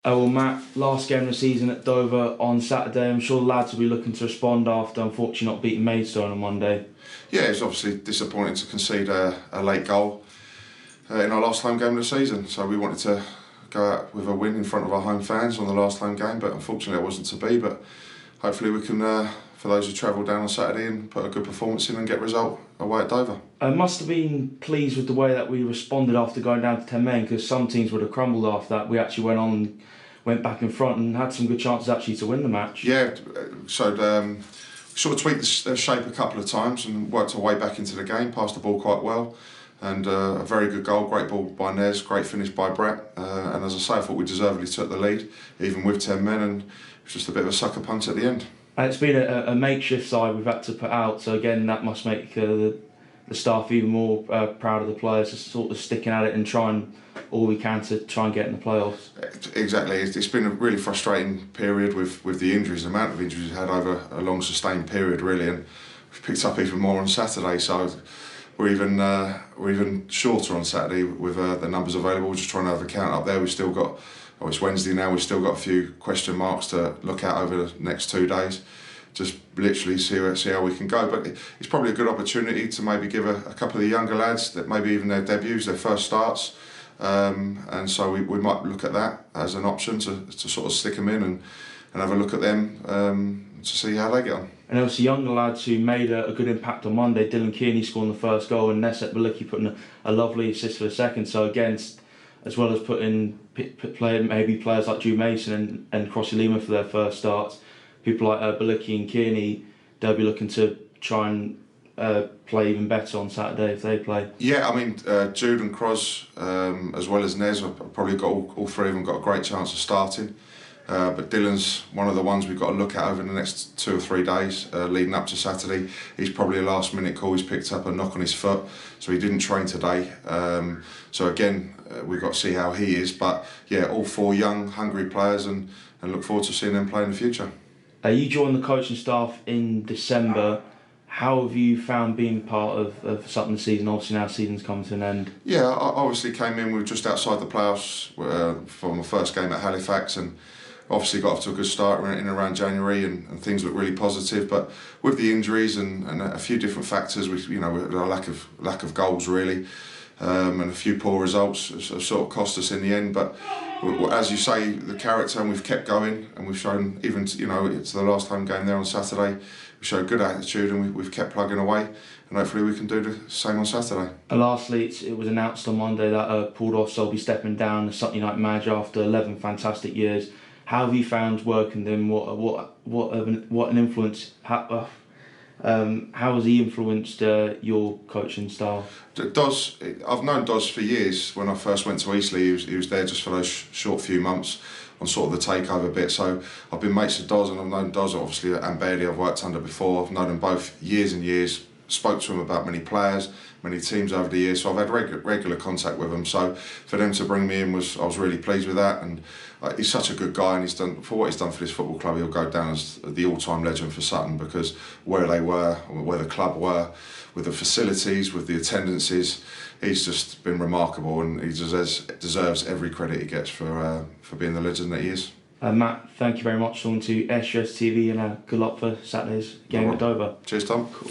Well, Matt, last game of the season at Dover on Saturday. I'm sure the lads will be looking to respond after unfortunately not beating Maidstone on Monday. Yeah, it's obviously disappointing to concede a late goal in our last home game of the season. So we wanted to go out with a win in front of our home fans on the last home game, but unfortunately it wasn't to be. But hopefully we can, for those who travel down on Saturday, and put a good performance in and get a result away at Dover. I must have been pleased with the way that we responded after going down to 10 men, because some teams would have crumbled after that. We actually went back in front and had some good chances actually to win the match. Yeah, so sort of tweaked the shape a couple of times and worked our way back into the game, passed the ball quite well, and a very good goal, great ball by Nez, great finish by Brett, and as I say, I thought we deservedly took the lead, even with 10 men, and it was just a bit of a sucker punch at the end. And it's been a makeshift side we've had to put out, so again that must make the staff even more proud of the players, just sort of sticking at it and trying all we can to try and get in the playoffs. Exactly, it's been a really frustrating period with the injuries, the amount of injuries we've had over a long sustained period really, and we've picked up even more on Saturday, so we're even shorter on Saturday with the numbers available. We're just trying to have a count up there. We've still got, it's Wednesday now, we've still got a few question marks to look at over the next 2 days. Just literally see how we can go, but it's probably a good opportunity to maybe give a couple of the younger lads that maybe even their debuts, their first starts, and so we might look at that as an option to sort of stick them in and have a look at them to see how they get on. And obviously younger lads who made a good impact on Monday, Dylan Kearney scoring the first goal and Neset Balicki putting a lovely assist for the second, so again, as well as putting maybe players like Drew Mason and Crossy Lima for their first starts, people like Balicki and Kearney, they'll be looking to try and play even better on Saturday if they play. Yeah, I mean, Jude and Cros, as well as Nez, have probably got all three of them got a great chance of starting. But Dylan's one of the ones we've got to look at over the next 2 or 3 days leading up to Saturday. He's probably a last minute call. He's picked up a knock on his foot, so he didn't train today. So again, we've got to see how he is. But yeah, all 4 young, hungry players, and look forward to seeing them play in the future. You joined the coaching staff in December. How have you found being part of Sutton this season? Obviously now season's come to an end. Yeah, I obviously came in, we were just outside the playoffs for my first game at Halifax, and obviously got off to a good start in around January, and things look really positive. But with the injuries and a few different factors, a lack of goals really, and a few poor results have sort of cost us in the end. But as you say, the character, and we've kept going, and we've shown even to the last home game there on Saturday, we showed good attitude, and we've kept plugging away, and hopefully we can do the same on Saturday. And lastly, it was announced on Monday that Paul Ross will be stepping down as Sutton United manager after 11 fantastic years. How have you found working with him? What an influence? How has he influenced your coaching style? I've known Dos for years. When I first went to Eastleigh, he was there just for those short few months on sort of the takeover bit. So I've been mates with Dos, and I've known Dos obviously and Bailey I've worked under before. I've known them both years and years. Spoke to him about many players, many teams over the years, so I've had regular contact with him. So for them to bring me in I was really pleased with that, and he's such a good guy, and for what he's done for this football club, he'll go down as the all-time legend for Sutton, because where they were, where the club were, with the facilities, with the attendances, he's just been remarkable, and he deserves every credit he gets for being the legend that he is. Matt, thank you very much for talking to SUFCtv, and good luck for Saturday's game at Dover. Cheers, Tom. Cool.